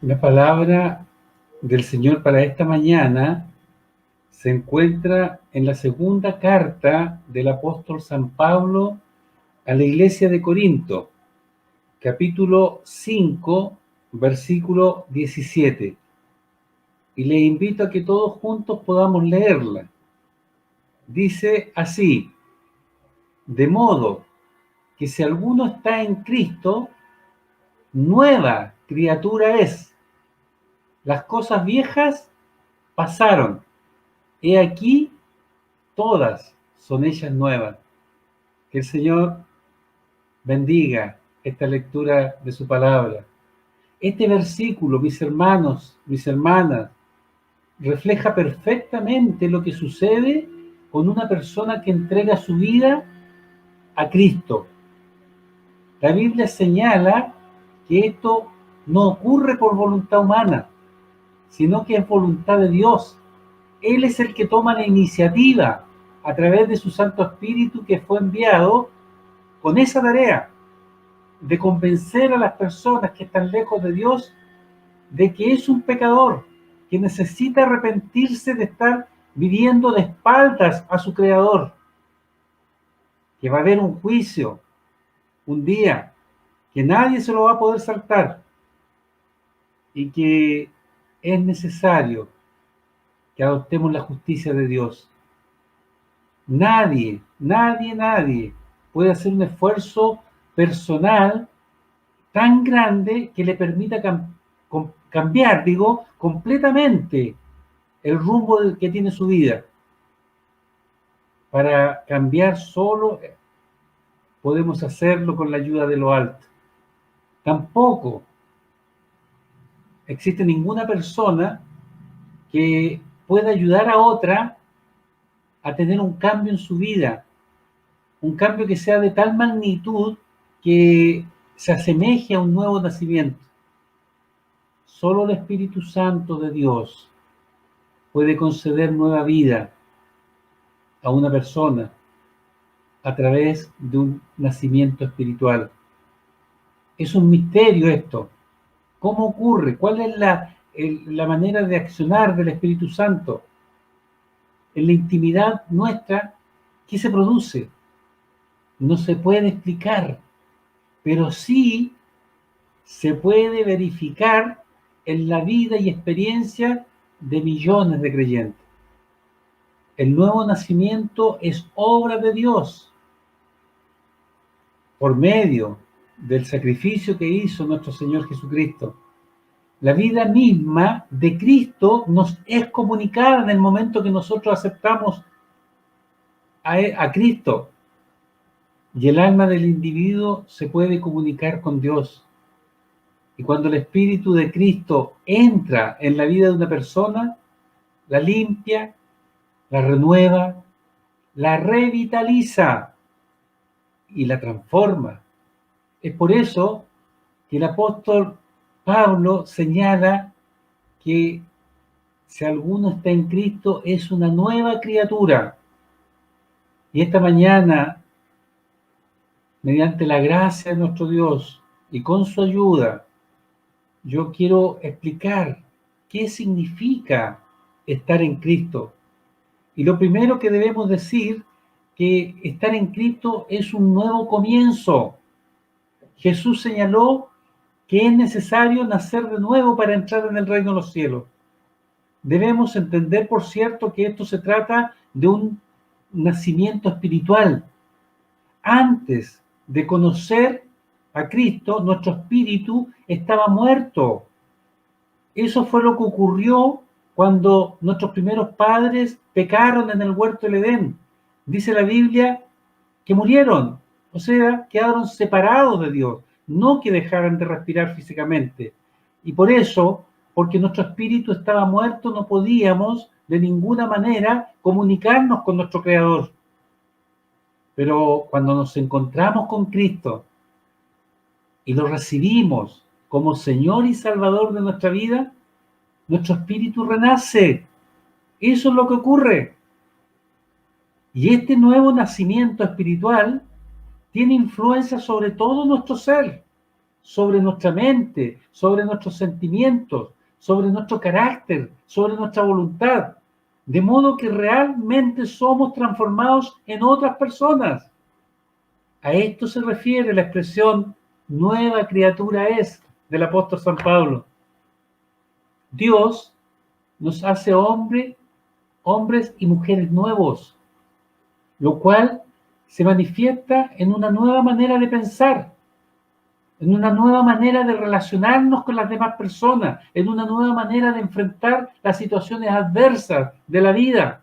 La palabra del Señor para esta mañana se encuentra en la segunda carta del apóstol San Pablo a la iglesia de Corinto, capítulo 5, versículo 17. Y les invito a que todos juntos podamos leerla. Dice así: de modo que si alguno está en Cristo, nueva criatura es. Las cosas viejas pasaron. He aquí, todas son ellas nuevas. Que el Señor bendiga esta lectura de su palabra. Este versículo, mis hermanos, mis hermanas, refleja perfectamente lo que sucede con una persona que entrega su vida a Cristo. La Biblia señala que esto no ocurre por voluntad humana, sino que es voluntad de Dios. Él es el que toma la iniciativa a través de su Santo Espíritu, que fue enviado con esa tarea de convencer a las personas que están lejos de Dios de que es un pecador, que necesita arrepentirse de estar viviendo de espaldas a su Creador, que va a haber un juicio, un día, que nadie se lo va a poder saltar, y que es necesario que adoptemos la justicia de Dios. Nadie puede hacer un esfuerzo personal tan grande que le permita cambiar, completamente el rumbo que tiene su vida. Para cambiar solo podemos hacerlo con la ayuda de lo alto. Tampoco existe ninguna persona que pueda ayudar a otra a tener un cambio en su vida, un cambio que sea de tal magnitud que se asemeje a un nuevo nacimiento. Solo el Espíritu Santo de Dios puede conceder nueva vida a una persona a través de un nacimiento espiritual. Es un misterio esto. ¿Cómo ocurre? ¿Cuál es la manera de accionar del Espíritu Santo? En la intimidad nuestra, ¿qué se produce? No se puede explicar, pero sí se puede verificar en la vida y experiencia de millones de creyentes. El nuevo nacimiento es obra de Dios por medio del sacrificio que hizo nuestro Señor Jesucristo. La vida misma de Cristo nos es comunicada en el momento que nosotros aceptamos a Cristo, y el alma del individuo se puede comunicar con Dios. Y cuando el Espíritu de Cristo entra en la vida de una persona, la limpia, la renueva, la revitaliza y la transforma. Es por eso que el apóstol Pablo señala que si alguno está en Cristo es una nueva criatura. Y esta mañana, mediante la gracia de nuestro Dios y con su ayuda, yo quiero explicar qué significa estar en Cristo. Y lo primero que debemos decir, que estar en Cristo es un nuevo comienzo. Jesús señaló que es necesario nacer de nuevo para entrar en el reino de los cielos. Debemos entender, por cierto, que esto se trata de un nacimiento espiritual. Antes de conocer a Cristo, nuestro espíritu estaba muerto. Eso fue lo que ocurrió cuando nuestros primeros padres pecaron en el huerto del Edén. Dice la Biblia que murieron, o sea, quedaron separados de Dios, no que dejaran de respirar físicamente. Y por eso, porque nuestro espíritu estaba muerto, no podíamos de ninguna manera comunicarnos con nuestro Creador. Pero cuando nos encontramos con Cristo y lo recibimos como Señor y Salvador de nuestra vida, nuestro espíritu renace. Eso es lo que ocurre. Y este nuevo nacimiento espiritual tiene influencia sobre todo nuestro ser, sobre nuestra mente, sobre nuestros sentimientos, sobre nuestro carácter, sobre nuestra voluntad, de modo que realmente somos transformados en otras personas. A esto se refiere la expresión nueva criatura es del apóstol San Pablo. Dios nos hace hombres y mujeres nuevos, lo cual se manifiesta en una nueva manera de pensar, en una nueva manera de relacionarnos con las demás personas, en una nueva manera de enfrentar las situaciones adversas de la vida,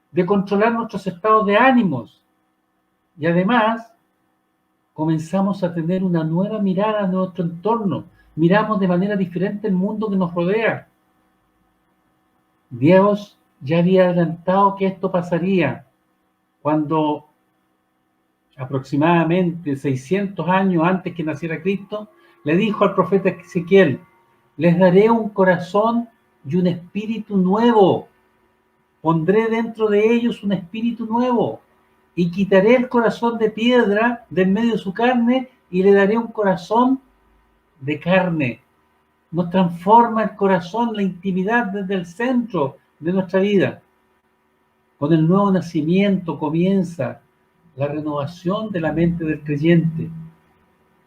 de controlar nuestros estados de ánimos. Y además, comenzamos a tener una nueva mirada a nuestro entorno. Miramos de manera diferente el mundo que nos rodea. Dios ya había adelantado que esto pasaría cuando aproximadamente 600 años antes que naciera Cristo, le dijo al profeta Ezequiel: les daré un corazón y un espíritu nuevo. Pondré dentro de ellos un espíritu nuevo y quitaré el corazón de piedra de en medio de su carne y le daré un corazón de carne. Nos transforma el corazón, la intimidad desde el centro de nuestra vida. Con el nuevo nacimiento comienza la renovación de la mente del creyente.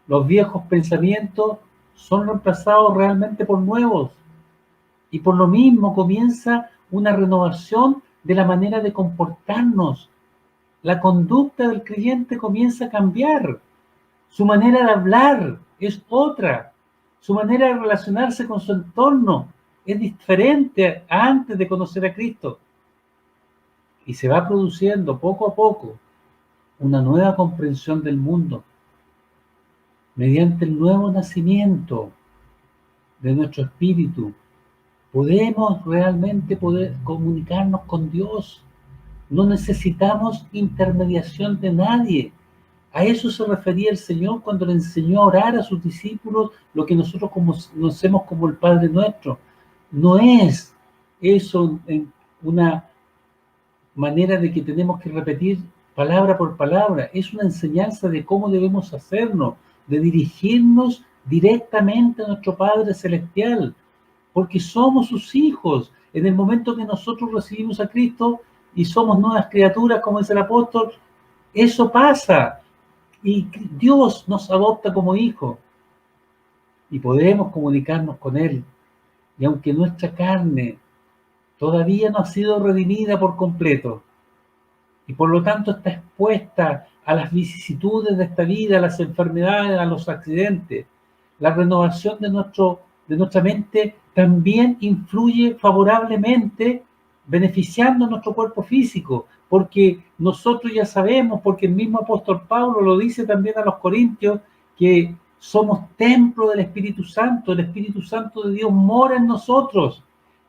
Los viejos pensamientos son reemplazados realmente por nuevos. Y por lo mismo comienza una renovación de la manera de comportarnos. La conducta del creyente comienza a cambiar. Su manera de hablar es otra. Su manera de relacionarse con su entorno es diferente a antes de conocer a Cristo. Y se va produciendo poco a poco una nueva comprensión del mundo mediante el nuevo nacimiento de nuestro espíritu. Podemos realmente poder comunicarnos con Dios. No necesitamos intermediación de nadie. A eso se refería el Señor cuando le enseñó a orar a sus discípulos, lo que nosotros conocemos como el Padre Nuestro. No es eso una manera de que tenemos que repetir palabra por palabra, es una enseñanza de cómo debemos hacernos, de dirigirnos directamente a nuestro Padre Celestial, porque somos sus hijos. En el momento que nosotros recibimos a Cristo y somos nuevas criaturas, como dice el apóstol, eso pasa y Dios nos adopta como hijos y podemos comunicarnos con Él. Y aunque nuestra carne todavía no ha sido redimida por completo y por lo tanto está expuesta a las vicisitudes de esta vida, a las enfermedades, a los accidentes, la renovación de nuestra mente también influye favorablemente, beneficiando nuestro cuerpo físico, porque nosotros ya sabemos, porque el mismo apóstol Pablo lo dice también a los corintios, que somos templo del Espíritu Santo, el Espíritu Santo de Dios mora en nosotros,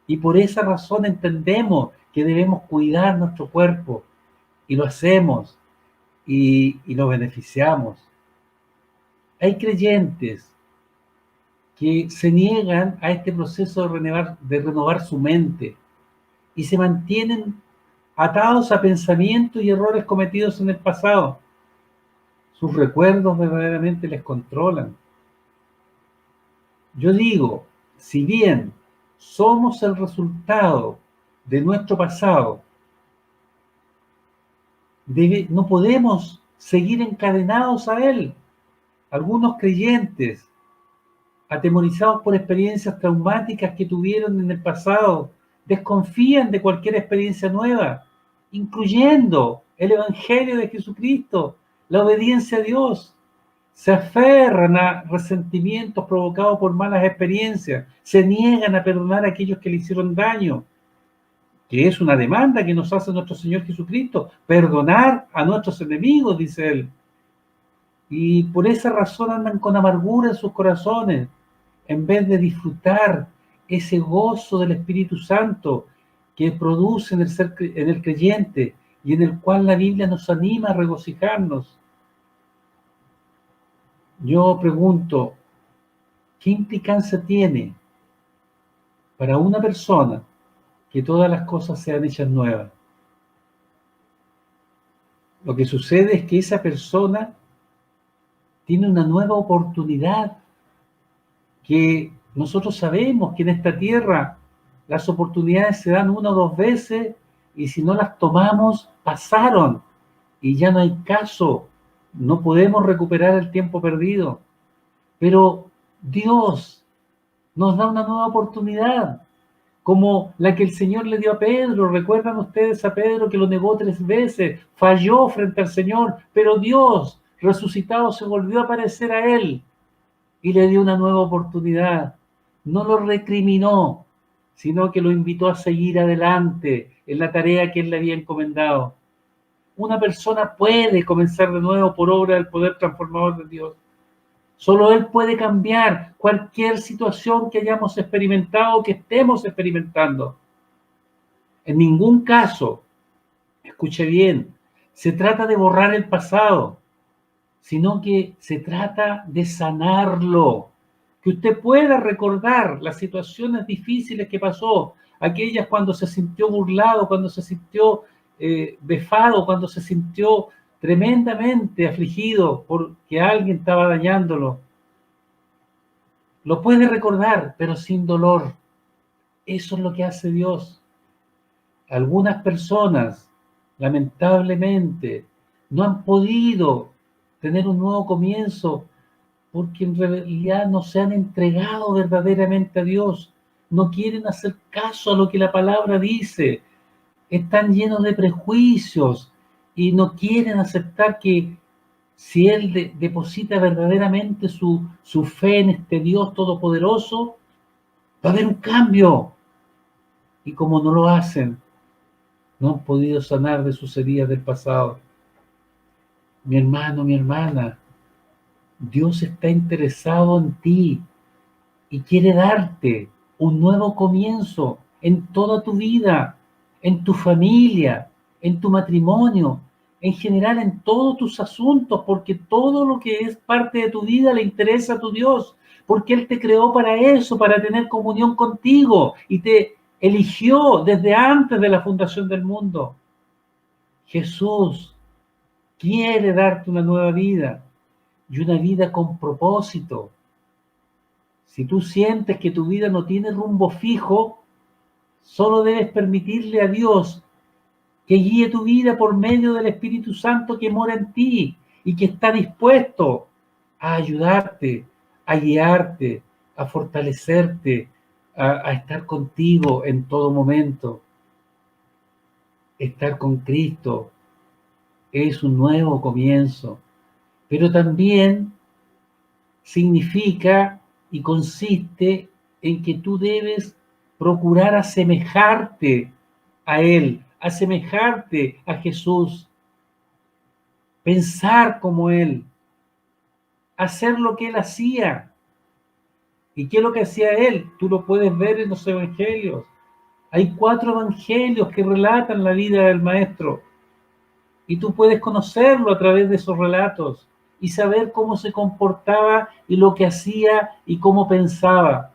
y por esa razón entendemos que debemos cuidar nuestro cuerpo, y lo hacemos, y lo beneficiamos. Hay creyentes que se niegan a este proceso de renovar su mente y se mantienen atados a pensamientos y errores cometidos en el pasado. Sus recuerdos verdaderamente les controlan. Yo digo, si bien somos el resultado de nuestro pasado, no podemos seguir encadenados a él. Algunos creyentes, atemorizados por experiencias traumáticas que tuvieron en el pasado, desconfían de cualquier experiencia nueva, incluyendo el Evangelio de Jesucristo, la obediencia a Dios. Se aferran a resentimientos provocados por malas experiencias, se niegan a perdonar a aquellos que le hicieron daño, que es una demanda que nos hace nuestro Señor Jesucristo, perdonar a nuestros enemigos, dice Él. Y por esa razón andan con amargura en sus corazones, en vez de disfrutar ese gozo del Espíritu Santo que produce en el creyente y en el cual la Biblia nos anima a regocijarnos. Yo pregunto, ¿qué implicancia tiene para una persona que todas las cosas sean hechas nuevas? Lo que sucede es que esa persona tiene una nueva oportunidad que nosotros sabemos que en esta tierra las oportunidades se dan una o dos veces y si no las tomamos, pasaron y ya no hay caso, no podemos recuperar el tiempo perdido. Pero Dios nos da una nueva oportunidad, como la que el Señor le dio a Pedro. ¿Recuerdan ustedes a Pedro que lo negó 3 veces? Falló frente al Señor, pero Dios, resucitado, se volvió a aparecer a él y le dio una nueva oportunidad. No lo recriminó, sino que lo invitó a seguir adelante en la tarea que él le había encomendado. Una persona puede comenzar de nuevo por obra del poder transformador de Dios. Solo Él puede cambiar cualquier situación que hayamos experimentado o que estemos experimentando. En ningún caso, escuche bien, se trata de borrar el pasado, sino que se trata de sanarlo. Que usted pueda recordar las situaciones difíciles que pasó, aquellas cuando se sintió burlado, cuando se sintió vejado, cuando se sintió tremendamente afligido porque alguien estaba dañándolo. Lo puede recordar, pero sin dolor. Eso es lo que hace Dios. Algunas personas, lamentablemente, no han podido tener un nuevo comienzo porque en realidad no se han entregado verdaderamente a Dios. No quieren hacer caso a lo que la palabra dice. Están llenos de prejuicios y no quieren aceptar que si Él deposita verdaderamente su fe en este Dios todopoderoso, va a haber un cambio. Y como no lo hacen, no han podido sanar de sus heridas del pasado. Mi hermano, mi hermana, Dios está interesado en ti y quiere darte un nuevo comienzo en toda tu vida, en tu familia, en tu matrimonio, en general en todos tus asuntos, porque todo lo que es parte de tu vida le interesa a tu Dios, porque Él te creó para eso, para tener comunión contigo y te eligió desde antes de la fundación del mundo. Jesús quiere darte una nueva vida y una vida con propósito. Si tú sientes que tu vida no tiene rumbo fijo, solo debes permitirle a Dios que guíe tu vida por medio del Espíritu Santo que mora en ti y que está dispuesto a ayudarte, a guiarte, a fortalecerte, a estar contigo en todo momento. Estar con Cristo es un nuevo comienzo, pero también significa y consiste en que tú debes procurar asemejarte a Él, asemejarte a Jesús, pensar como Él, hacer lo que Él hacía. ¿Y qué es lo que hacía Él? Tú lo puedes ver en los evangelios. Hay 4 evangelios que relatan la vida del Maestro. Y tú puedes conocerlo a través de esos relatos y saber cómo se comportaba y lo que hacía y cómo pensaba.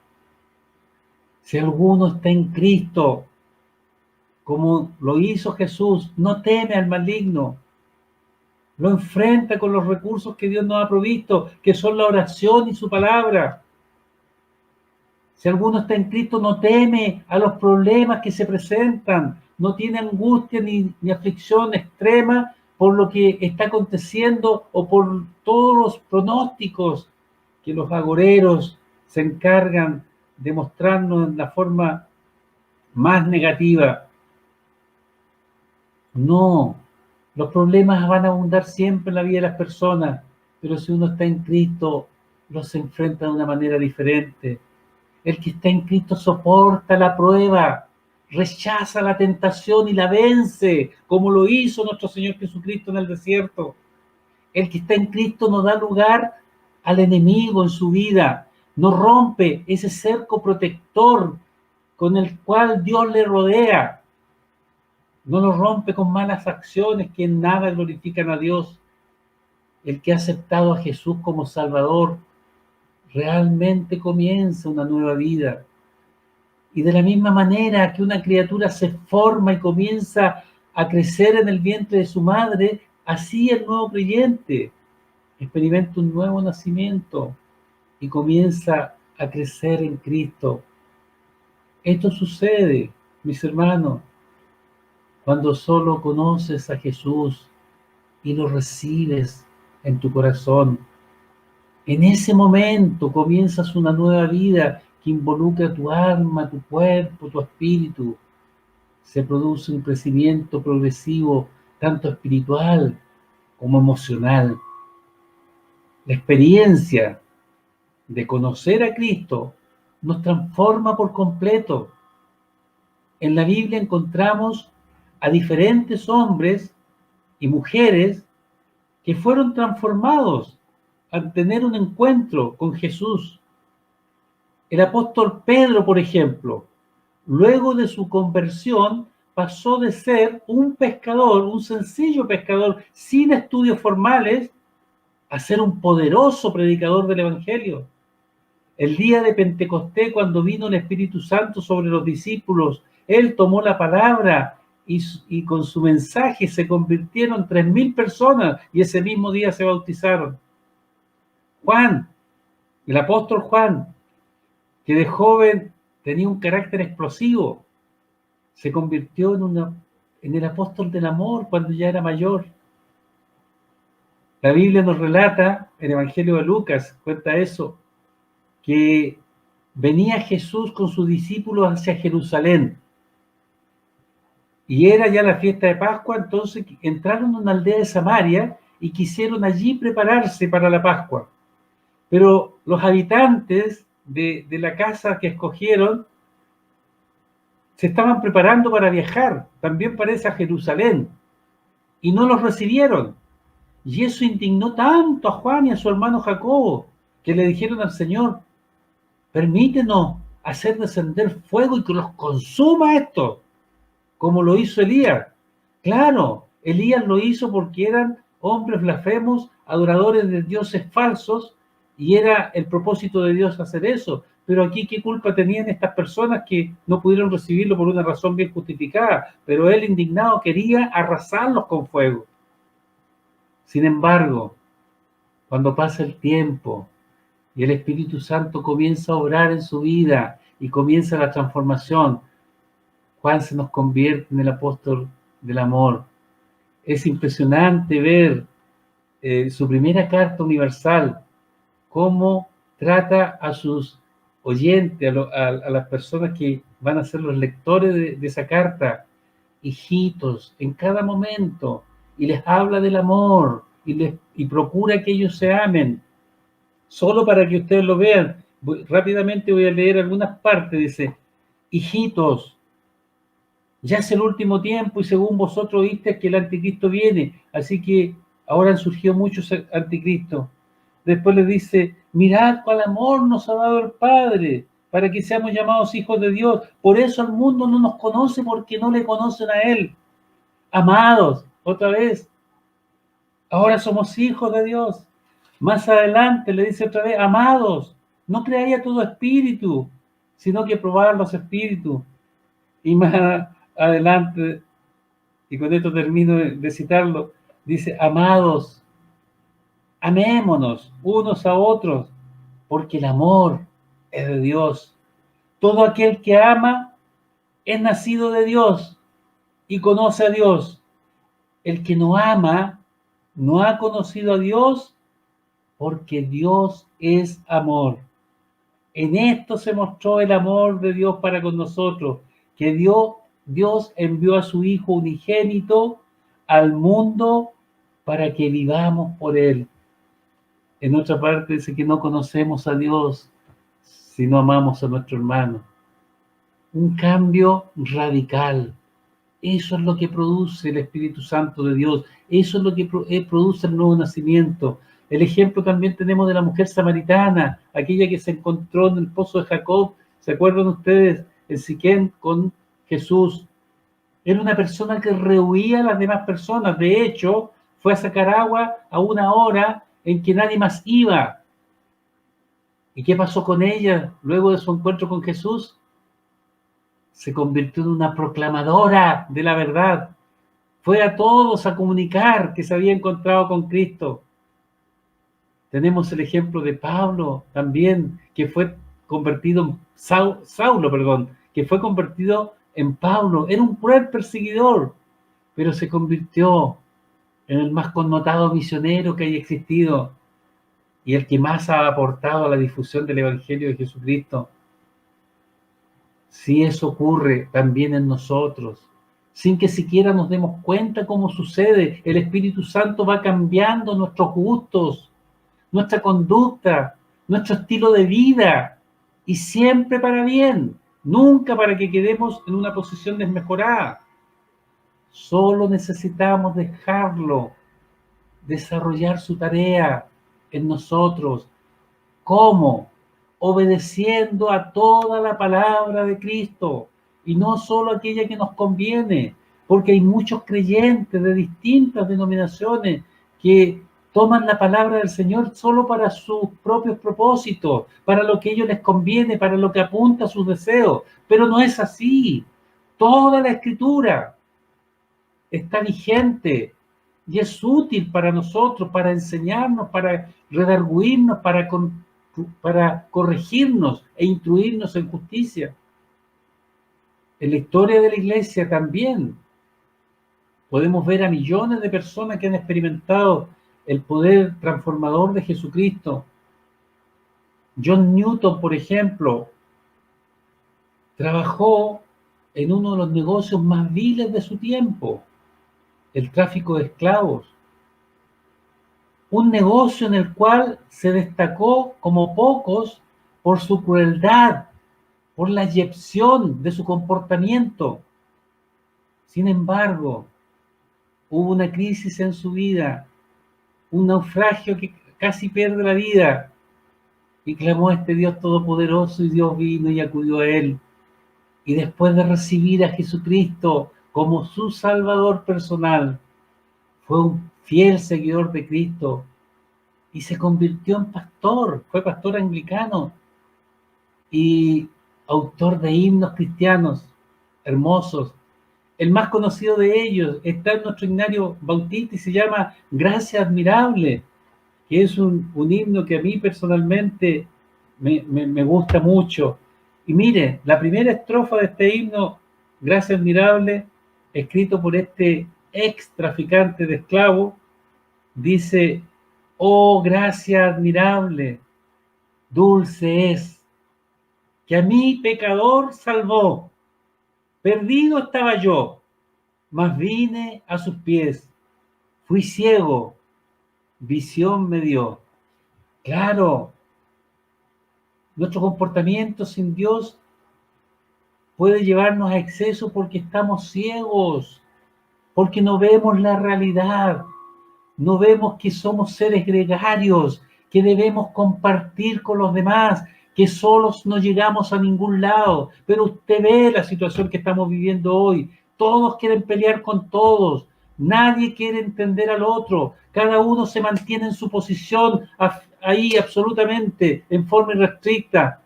Si alguno está en Cristo, como lo hizo Jesús, no teme al maligno. Lo enfrenta con los recursos que Dios nos ha provisto, que son la oración y su palabra. Si alguno está en Cristo, no teme a los problemas que se presentan, no tiene angustia ni aflicción extrema por lo que está aconteciendo o por todos los pronósticos que los agoreros se encargan de mostrarnos en la forma más negativa. No, los problemas van a abundar siempre en la vida de las personas, pero si uno está en Cristo, los enfrenta de una manera diferente. El que está en Cristo soporta la prueba, rechaza la tentación y la vence, como lo hizo nuestro Señor Jesucristo en el desierto. El que está en Cristo no da lugar al enemigo en su vida, no rompe ese cerco protector con el cual Dios le rodea. No lo rompe con malas acciones que en nada glorifican a Dios. El que ha aceptado a Jesús como Salvador realmente comienza una nueva vida. Y de la misma manera que una criatura se forma y comienza a crecer en el vientre de su madre, así el nuevo creyente experimenta un nuevo nacimiento y comienza a crecer en Cristo. Esto sucede, mis hermanos, cuando solo conoces a Jesús y lo recibes en tu corazón. En ese momento comienzas una nueva vida que involucra tu alma, tu cuerpo, tu espíritu. Se produce un crecimiento progresivo, tanto espiritual como emocional. La experiencia de conocer a Cristo nos transforma por completo. En la Biblia encontramos a diferentes hombres y mujeres que fueron transformados al tener un encuentro con Jesús. El apóstol Pedro, por ejemplo, luego de su conversión, pasó de ser un pescador, un sencillo pescador, sin estudios formales, a ser un poderoso predicador del Evangelio. El día de Pentecostés, cuando vino el Espíritu Santo sobre los discípulos, él tomó la palabra y con su mensaje se convirtieron 3.000 personas y ese mismo día se bautizaron. Juan, el apóstol Juan, que de joven tenía un carácter explosivo, se convirtió en el apóstol del amor cuando ya era mayor. La Biblia nos relata, el Evangelio de Lucas cuenta eso, que venía Jesús con sus discípulos hacia Jerusalén. Y era ya la fiesta de Pascua, entonces entraron a una aldea de Samaria y quisieron allí prepararse para la Pascua. Pero los habitantes de la casa que escogieron se estaban preparando para viajar, también parece a Jerusalén, y no los recibieron. Y eso indignó tanto a Juan y a su hermano Jacobo, que le dijeron al Señor: permítenos hacer descender fuego y que los consuma esto, como lo hizo Elías. Claro, Elías lo hizo porque eran hombres blasfemos, adoradores de dioses falsos, y era el propósito de Dios hacer eso. Pero aquí, ¿qué culpa tenían estas personas que no pudieron recibirlo por una razón bien justificada? Pero él, indignado, quería arrasarlos con fuego. Sin embargo, cuando pasa el tiempo y el Espíritu Santo comienza a obrar en su vida y comienza la transformación, Juan se nos convierte en el apóstol del amor. Es impresionante ver su primera carta universal, cómo trata a sus oyentes, a las personas que van a ser los lectores de esa carta, hijitos, en cada momento, y les habla del amor, y procura que ellos se amen. Solo para que ustedes lo vean, rápidamente voy a leer algunas partes. Dice: hijitos, ya es el último tiempo y según vosotros oísteis que el anticristo viene, así que ahora han surgido muchos anticristos. Después le dice: mirad cuál amor nos ha dado el Padre para que seamos llamados hijos de Dios. Por eso el mundo no nos conoce, porque no le conocen a Él. Amados, otra vez, ahora somos hijos de Dios. Más adelante le dice otra vez: amados, no creáis a todo espíritu, sino que probad los espíritus. Y más adelante, y con esto termino de citarlo, dice: amados, amémonos unos a otros, porque el amor es de Dios. Todo aquel que ama es nacido de Dios y conoce a Dios. El que no ama no ha conocido a Dios, porque Dios es amor. En esto se mostró el amor de Dios para con nosotros, que Dios envió a su Hijo unigénito al mundo para que vivamos por Él. En otra parte dice que no conocemos a Dios si no amamos a nuestro hermano. Un cambio radical. Eso es lo que produce el Espíritu Santo de Dios. Eso es lo que produce el nuevo nacimiento. El ejemplo también tenemos de la mujer samaritana, aquella que se encontró en el pozo de Jacob. ¿Se acuerdan ustedes? En Siquén con Jesús. Era una persona que rehuía a las demás personas. De hecho, fue a sacar agua a una hora en que nadie más iba. ¿Y qué pasó con ella luego de su encuentro con Jesús? Se convirtió en una proclamadora de la verdad. Fue a todos a comunicar que se había encontrado con Cristo. Tenemos el ejemplo de Pablo también, que fue convertido en Saulo, perdón, que fue convertido en Pablo. Era un cruel perseguidor, pero se convirtió en el más connotado misionero que haya existido y el que más ha aportado a la difusión del Evangelio de Jesucristo. Si eso ocurre también en nosotros, sin que siquiera nos demos cuenta cómo sucede, el Espíritu Santo va cambiando nuestros gustos, nuestra conducta, nuestro estilo de vida, y siempre para bien, nunca para que quedemos en una posición desmejorada. Solo necesitamos dejarlo desarrollar su tarea en nosotros. ¿Cómo? Obedeciendo a toda la palabra de Cristo y no solo aquella que nos conviene, porque hay muchos creyentes de distintas denominaciones que toman la palabra del Señor solo para sus propios propósitos, para lo que a ellos les conviene, para lo que apunta a sus deseos, pero no es así. Toda la Escritura está vigente y es útil para nosotros, para enseñarnos, para redarguirnos, para corregirnos e instruirnos en justicia. En la historia de la Iglesia también podemos ver a millones de personas que han experimentado el poder transformador de Jesucristo. John Newton, por ejemplo, trabajó en uno de los negocios más viles de su tiempo, el tráfico de esclavos. Un negocio en el cual se destacó como pocos por su crueldad, por la yepción de su comportamiento. Sin embargo, hubo una crisis en su vida, un naufragio que casi pierde la vida, y clamó a este Dios todopoderoso, y Dios vino y acudió a él. Y después de recibir a Jesucristo como su Salvador personal, fue un fiel seguidor de Cristo y se convirtió en pastor, fue pastor anglicano y autor de himnos cristianos hermosos. El más conocido de ellos está en nuestro himnario bautista y se llama Gracia Admirable, que es un himno que a mí personalmente me gusta mucho. Y mire, la primera estrofa de este himno, Gracia Admirable, escrito por este ex traficante de esclavos, dice: oh, gracia admirable, dulce es, que a mí pecador salvó. Perdido estaba yo, mas vine a sus pies. Fui ciego, visión me dio. Claro, nuestro comportamiento sin Dios puede llevarnos a exceso porque estamos ciegos, porque no vemos la realidad, no vemos que somos seres gregarios, que debemos compartir con los demás, que solos no llegamos a ningún lado. Pero usted ve la situación que estamos viviendo hoy. Todos quieren pelear con todos. Nadie quiere entender al otro. Cada uno se mantiene en su posición ahí absolutamente, en forma irrestricta.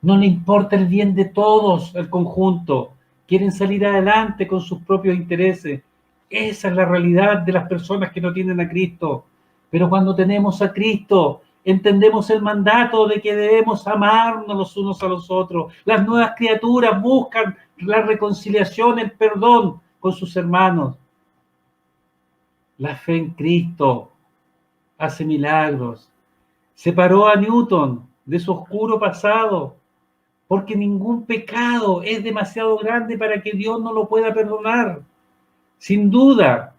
No le importa el bien de todos, el conjunto. Quieren salir adelante con sus propios intereses. Esa es la realidad de las personas que no tienen a Cristo. Pero cuando tenemos a Cristo, entendemos el mandato de que debemos amarnos los unos a los otros. Las nuevas criaturas buscan la reconciliación, el perdón con sus hermanos. La fe en Cristo hace milagros. Separó a Newton de su oscuro pasado, porque ningún pecado es demasiado grande para que Dios no lo pueda perdonar. Sin duda,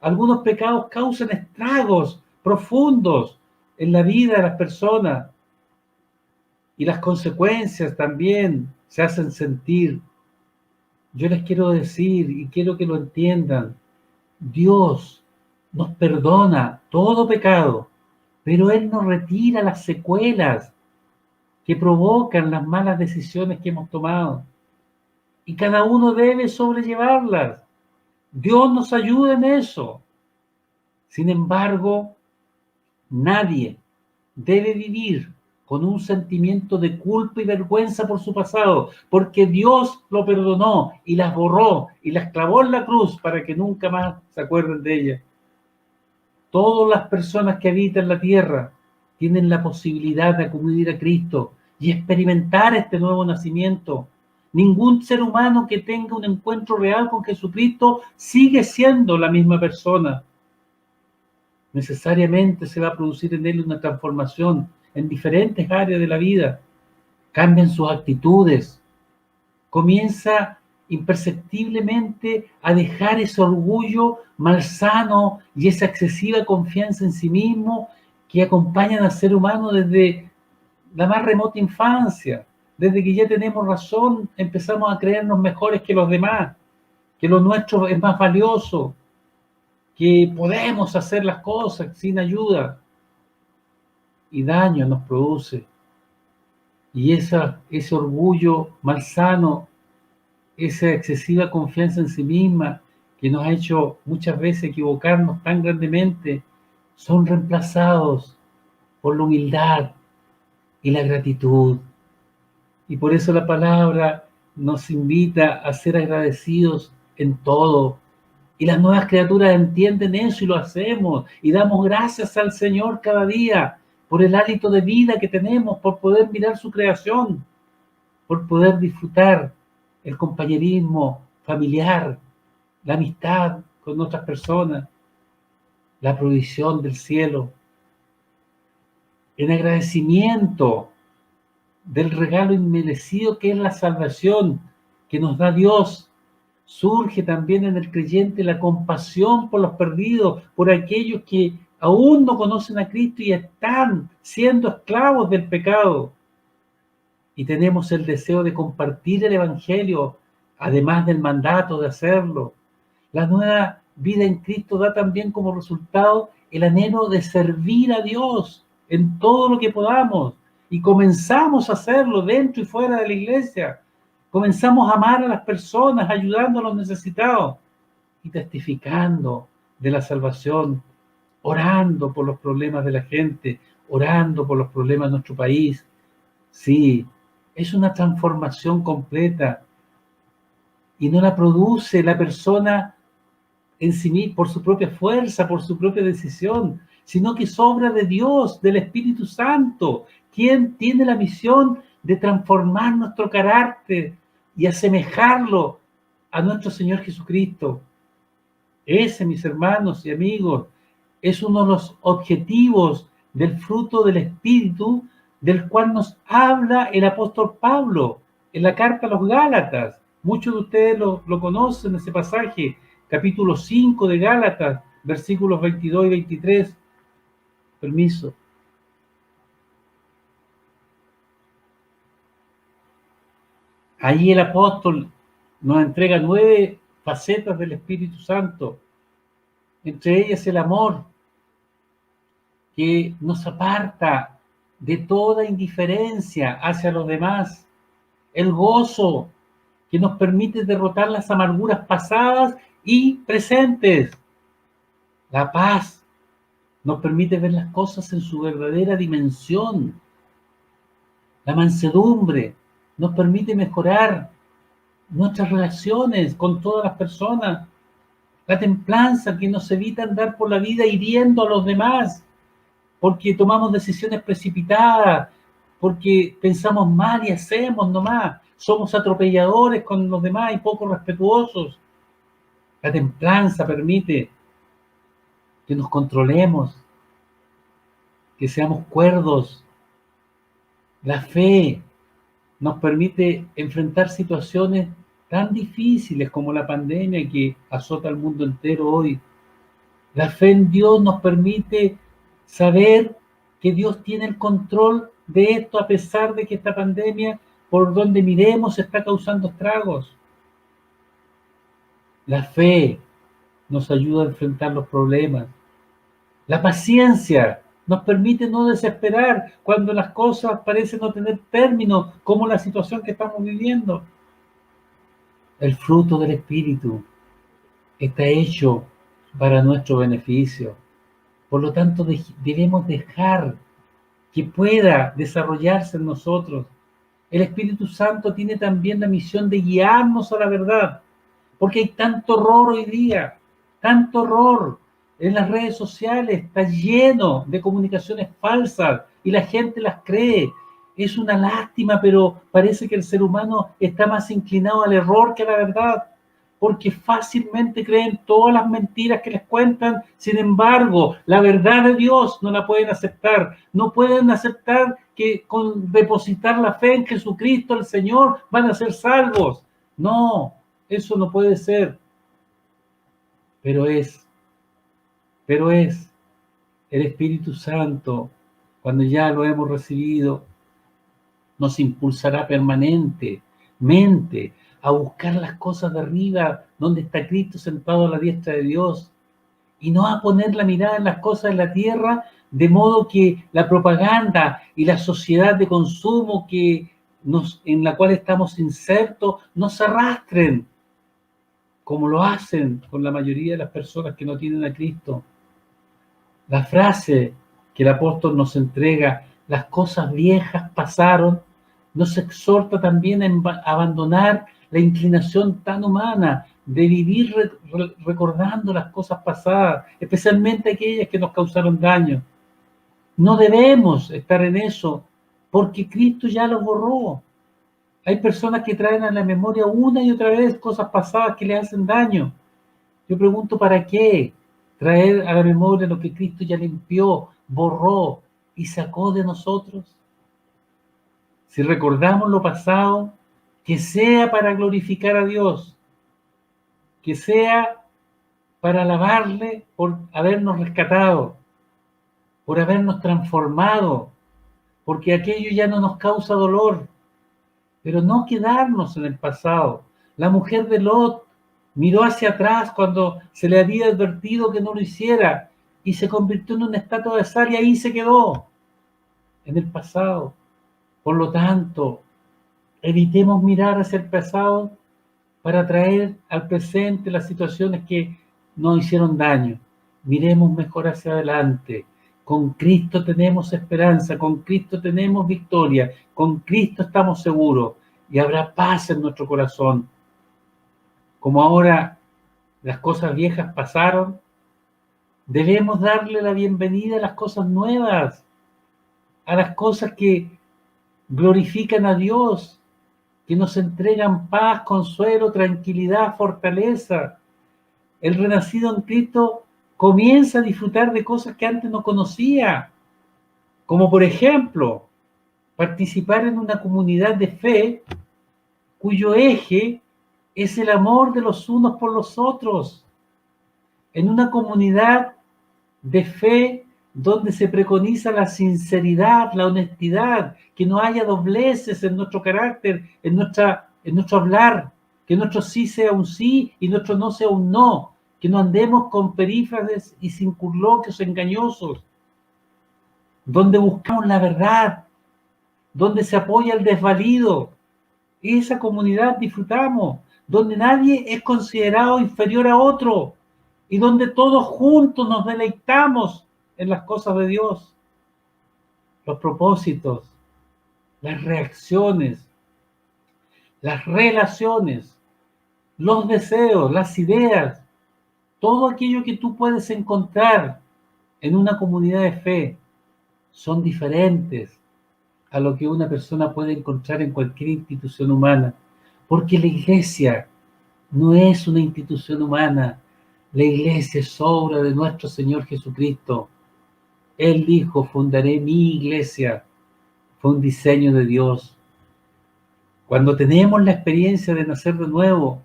algunos pecados causan estragos profundos en la vida de las personas y las consecuencias también se hacen sentir. Yo les quiero decir y quiero que lo entiendan: Dios nos perdona todo pecado, pero Él nos retira las secuelas que provocan las malas decisiones que hemos tomado. Y cada uno debe sobrellevarlas. Dios nos ayuda en eso. Sin embargo, nadie debe vivir con un sentimiento de culpa y vergüenza por su pasado, porque Dios lo perdonó y las borró y las clavó en la cruz para que nunca más se acuerden de ella. Todas las personas que habitan la tierra tienen la posibilidad de acudir a Cristo y experimentar este nuevo nacimiento. Ningún ser humano que tenga un encuentro real con Jesucristo sigue siendo la misma persona. Necesariamente se va a producir en él una transformación en diferentes áreas de la vida. Cambian sus actitudes. Comienza imperceptiblemente a dejar ese orgullo malsano y esa excesiva confianza en sí mismo que acompañan al ser humano desde la más remota infancia. Desde que ya tenemos razón, empezamos a creernos mejores que los demás, que lo nuestro es más valioso, que podemos hacer las cosas sin ayuda, y daño nos produce. Y ese orgullo malsano, esa excesiva confianza en sí misma, que nos ha hecho muchas veces equivocarnos tan grandemente, son reemplazados por la humildad y la gratitud. Y por eso la palabra nos invita a ser agradecidos en todo. Y las nuevas criaturas entienden eso y lo hacemos. Y damos gracias al Señor cada día por el hálito de vida que tenemos, por poder mirar su creación, por poder disfrutar el compañerismo familiar, la amistad con otras personas, la provisión del cielo. En agradecimiento del regalo inmerecido que es la salvación que nos da Dios, surge también en el creyente la compasión por los perdidos, por aquellos que aún no conocen a Cristo y están siendo esclavos del pecado. Y tenemos el deseo de compartir el Evangelio, además del mandato de hacerlo. La nueva vida en Cristo da también como resultado el anhelo de servir a Dios en todo lo que podamos. Y comenzamos a hacerlo dentro y fuera de la iglesia. Comenzamos a amar a las personas, ayudando a los necesitados y testificando de la salvación, orando por los problemas de la gente, orando por los problemas de nuestro país. Sí, es una transformación completa y no la produce la persona en sí misma por su propia fuerza, por su propia decisión, sino que es obra de Dios, del Espíritu Santo, quien tiene la misión de transformar nuestro carácter y asemejarlo a nuestro Señor Jesucristo. Ese, mis hermanos y amigos, es uno de los objetivos del fruto del Espíritu, del cual nos habla el apóstol Pablo en la carta a los Gálatas. Muchos de ustedes lo conocen, ese pasaje, capítulo 5 de Gálatas, versículos 22 y 23. Permiso. Ahí el apóstol nos entrega 9 facetas del Espíritu Santo, entre ellas el amor, que nos aparta de toda indiferencia hacia los demás, el gozo, que nos permite derrotar las amarguras pasadas y presentes, la paz, nos permite ver las cosas en su verdadera dimensión, la mansedumbre, nos permite mejorar nuestras relaciones con todas las personas, la templanza, que nos evita andar por la vida hiriendo a los demás, porque tomamos decisiones precipitadas, porque pensamos mal y hacemos nomás, somos atropelladores con los demás y poco respetuosos. La templanza permite que nos controlemos, que seamos cuerdos. La fe nos permite enfrentar situaciones tan difíciles como la pandemia que azota al mundo entero hoy. La fe en Dios nos permite saber que Dios tiene el control de esto a pesar de que esta pandemia, por donde miremos, está causando estragos. La fe nos ayuda a enfrentar los problemas. La paciencia nos permite no desesperar cuando las cosas parecen no tener término, como la situación que estamos viviendo. El fruto del Espíritu está hecho para nuestro beneficio. Por lo tanto, debemos dejar que pueda desarrollarse en nosotros. El Espíritu Santo tiene también la misión de guiarnos a la verdad, porque hay tanto horror hoy día, tanto horror, En las redes sociales está lleno de comunicaciones falsas y la gente las cree. Es una lástima, pero parece que el ser humano está más inclinado al error que a la verdad, porque fácilmente creen todas las mentiras que les cuentan. Sin embargo, la verdad de Dios no la pueden aceptar. No pueden aceptar que con depositar la fe en Jesucristo el Señor van a ser salvos. No, eso no puede ser. Pero es el Espíritu Santo, cuando ya lo hemos recibido, nos impulsará permanentemente a buscar las cosas de arriba, donde está Cristo sentado a la diestra de Dios, y no a poner la mirada en las cosas de la tierra, de modo que la propaganda y la sociedad de consumo en la cual estamos insertos nos arrastren, como lo hacen con la mayoría de las personas que no tienen a Cristo. La frase que el apóstol nos entrega, las cosas viejas pasaron, nos exhorta también a abandonar la inclinación tan humana de vivir recordando las cosas pasadas, especialmente aquellas que nos causaron daño. No debemos estar en eso, porque Cristo ya lo borró. Hay personas que traen a la memoria una y otra vez cosas pasadas que le hacen daño. Yo pregunto, ¿para qué traer a la memoria lo que Cristo ya limpió, borró y sacó de nosotros? Si recordamos lo pasado, que sea para glorificar a Dios, que sea para alabarle por habernos rescatado, por habernos transformado, porque aquello ya no nos causa dolor, pero no quedarnos en el pasado. La mujer de Lot miró hacia atrás cuando se le había advertido que no lo hiciera y se convirtió en una estatua de sal y ahí se quedó, en el pasado. Por lo tanto, evitemos mirar hacia el pasado para traer al presente las situaciones que nos hicieron daño. Miremos mejor hacia adelante. Con Cristo tenemos esperanza, con Cristo tenemos victoria, con Cristo estamos seguros y habrá paz en nuestro corazón. Como ahora las cosas viejas pasaron, debemos darle la bienvenida a las cosas nuevas, a las cosas que glorifican a Dios, que nos entregan paz, consuelo, tranquilidad, fortaleza. El renacido en Cristo comienza a disfrutar de cosas que antes no conocía, como por ejemplo, participar en una comunidad de fe cuyo eje es el amor de los unos por los otros, en una comunidad de fe donde se preconiza la sinceridad, la honestidad, que no haya dobleces en nuestro carácter, en nuestro hablar, que nuestro sí sea un sí y nuestro no sea un no, que no andemos con perífrasis y circunloquios engañosos, donde buscamos la verdad, donde se apoya el desvalido. Esa comunidad disfrutamos, donde nadie es considerado inferior a otro y donde todos juntos nos deleitamos en las cosas de Dios. Los propósitos, las reacciones, las relaciones, los deseos, las ideas, todo aquello que tú puedes encontrar en una comunidad de fe son diferentes a lo que una persona puede encontrar en cualquier institución humana, porque la iglesia no es una institución humana, la iglesia es obra de nuestro Señor Jesucristo. Él dijo, fundaré mi iglesia, fue un diseño de Dios. Cuando tenemos la experiencia de nacer de nuevo,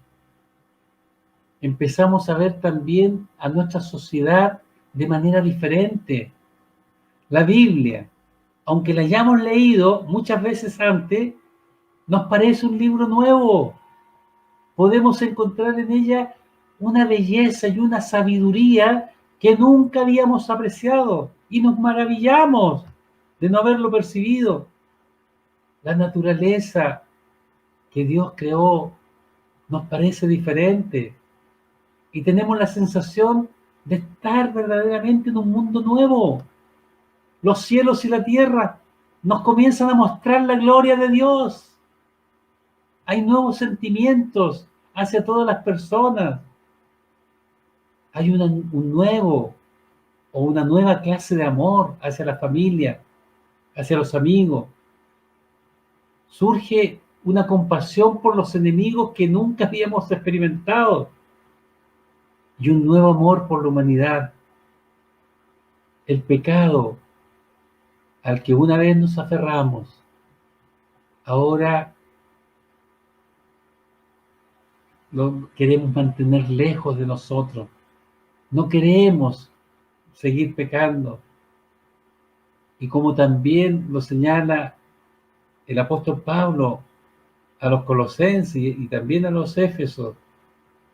empezamos a ver también a nuestra sociedad de manera diferente. La Biblia, aunque la hayamos leído muchas veces antes, nos parece un libro nuevo. Podemos encontrar en ella una belleza y una sabiduría que nunca habíamos apreciado y nos maravillamos de no haberlo percibido. La naturaleza que Dios creó nos parece diferente y tenemos la sensación de estar verdaderamente en un mundo nuevo. Los cielos y la tierra nos comienzan a mostrar la gloria de Dios. Hay nuevos sentimientos hacia todas las personas. Hay un nuevo o una nueva clase de amor hacia la familia, hacia los amigos. Surge una compasión por los enemigos que nunca habíamos experimentado y un nuevo amor por la humanidad. El pecado al que una vez nos aferramos, ahora lo queremos mantener lejos de nosotros. No queremos seguir pecando. Y como también lo señala el apóstol Pablo a los colosenses y también a los éfesos,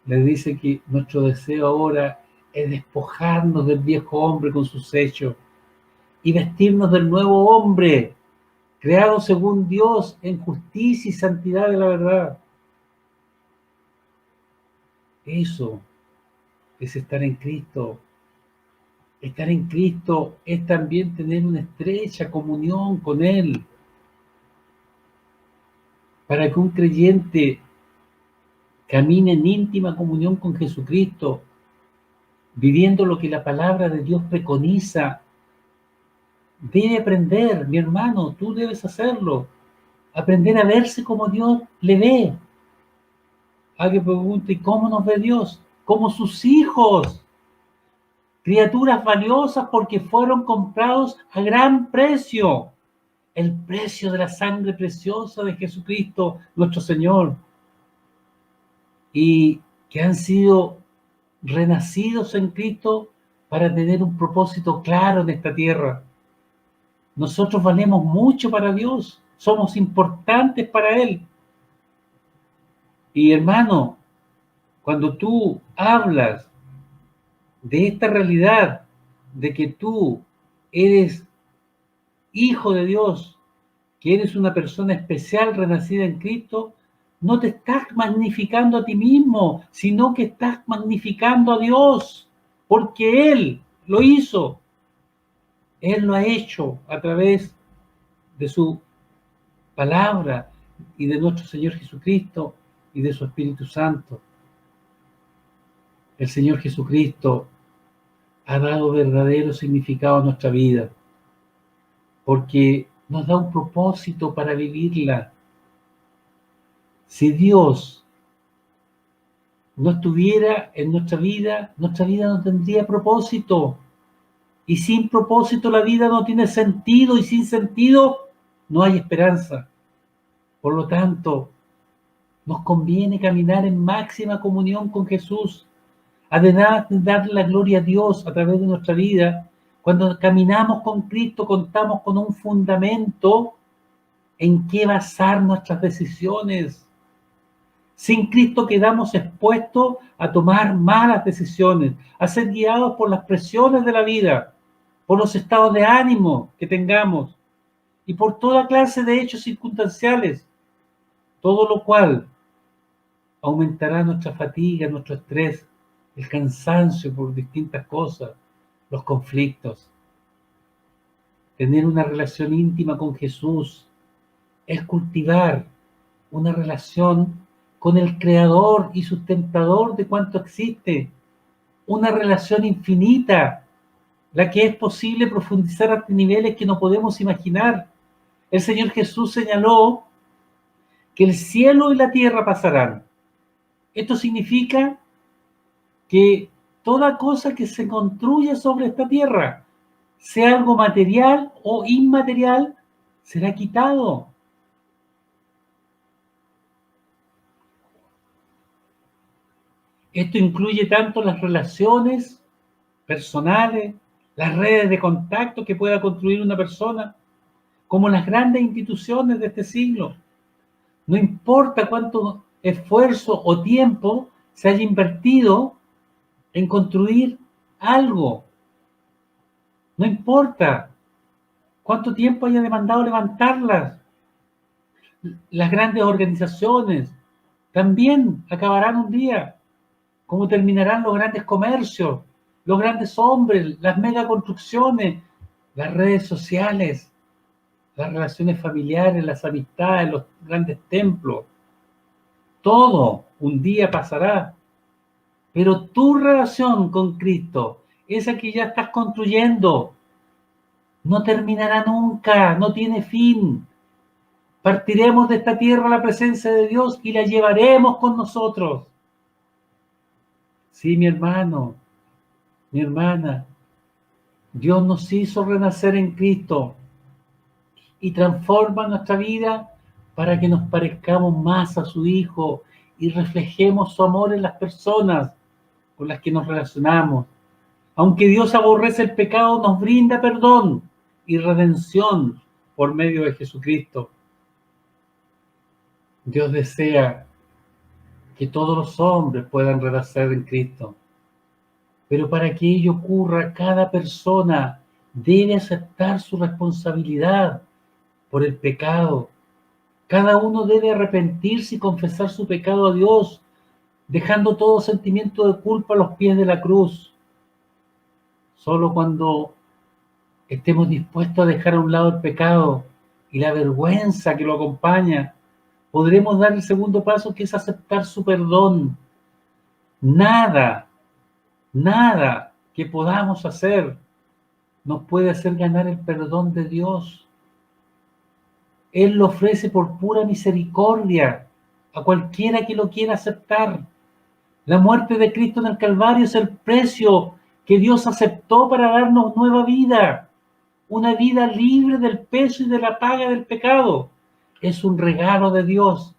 les dice que nuestro deseo ahora es despojarnos del viejo hombre con sus hechos y vestirnos del nuevo hombre, creado según Dios en justicia y santidad de la verdad. Eso es estar en Cristo. Estar en Cristo es también tener una estrecha comunión con Él. Para que un creyente camine en íntima comunión con Jesucristo, viviendo lo que la palabra de Dios preconiza, debe aprender, mi hermano, tú debes hacerlo, aprender a verse como Dios le ve. Alguien pregunta, ¿y cómo nos ve Dios? Como sus hijos, criaturas valiosas porque fueron comprados a gran precio, el precio de la sangre preciosa de Jesucristo, nuestro Señor, y que han sido renacidos en Cristo para tener un propósito claro en esta tierra. Nosotros valemos mucho para Dios, somos importantes para Él. Y hermano, cuando tú hablas de esta realidad, de que tú eres hijo de Dios, que eres una persona especial renacida en Cristo, no te estás magnificando a ti mismo, sino que estás magnificando a Dios, porque Él lo hizo. Él lo ha hecho a través de su palabra y de nuestro Señor Jesucristo y de su Espíritu Santo. El Señor Jesucristo ha dado verdadero significado a nuestra vida, porque nos da un propósito para vivirla. Si Dios no estuviera en nuestra vida no tendría propósito. Y sin propósito la vida no tiene sentido, y sin sentido no hay esperanza. Por lo tanto, nos conviene caminar en máxima comunión con Jesús, además de darle la gloria a Dios a través de nuestra vida. Cuando caminamos con Cristo, contamos con un fundamento en que basar nuestras decisiones. Sin Cristo quedamos expuestos a tomar malas decisiones, a ser guiados por las presiones de la vida, por los estados de ánimo que tengamos y por toda clase de hechos circunstanciales, todo lo cual aumentará nuestra fatiga, nuestro estrés, el cansancio por distintas cosas, los conflictos. Tener una relación íntima con Jesús es cultivar una relación con el creador y sustentador de cuanto existe, una relación infinita, la que es posible profundizar hasta niveles que no podemos imaginar. El Señor Jesús señaló que el cielo y la tierra pasarán. Esto significa que toda cosa que se construye sobre esta tierra, sea algo material o inmaterial, será quitado. Esto incluye tanto las relaciones personales, las redes de contacto que pueda construir una persona, como las grandes instituciones de este siglo. No importa cuánto esfuerzo o tiempo se haya invertido en construir algo. No importa cuánto tiempo haya demandado levantarlas. Las grandes organizaciones también acabarán un día, como terminarán los grandes comercios, los grandes hombres, las megaconstrucciones, las redes sociales, las relaciones familiares, las amistades, los grandes templos. Todo un día pasará, pero tu relación con Cristo esa que ya estás construyendo, no terminará nunca, no tiene fin. Partiremos de esta tierra a la presencia de Dios y la llevaremos con nosotros. Sí, mi hermano, mi hermana, Dios nos hizo renacer en Cristo y transforma nuestra vida para que nos parezcamos más a su Hijo y reflejemos su amor en las personas con las que nos relacionamos. Aunque Dios aborrece el pecado, nos brinda perdón y redención por medio de Jesucristo. Dios desea que todos los hombres puedan renacer en Cristo. Pero para que ello ocurra, cada persona debe aceptar su responsabilidad por el pecado. Cada uno debe arrepentirse y confesar su pecado a Dios, dejando todo sentimiento de culpa a los pies de la cruz. Solo cuando estemos dispuestos a dejar a un lado el pecado y la vergüenza que lo acompaña, podremos dar el segundo paso, que es aceptar su perdón. Nada, nada que podamos hacer nos puede hacer ganar el perdón de Dios. Él lo ofrece por pura misericordia a cualquiera que lo quiera aceptar. La muerte de Cristo en el Calvario es el precio que Dios aceptó para darnos nueva vida, una vida libre del peso y de la paga del pecado. Es un regalo de Dios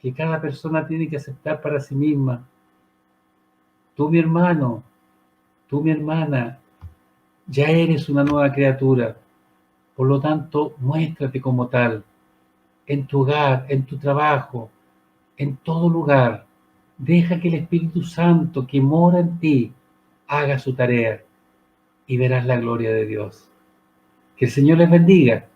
que cada persona tiene que aceptar para sí misma. Tú, mi hermano, tú, mi hermana, ya eres una nueva criatura. Por lo tanto, muéstrate como tal, en tu hogar, en tu trabajo, en todo lugar. Deja que el Espíritu Santo que mora en ti haga su tarea y verás la gloria de Dios. Que el Señor les bendiga.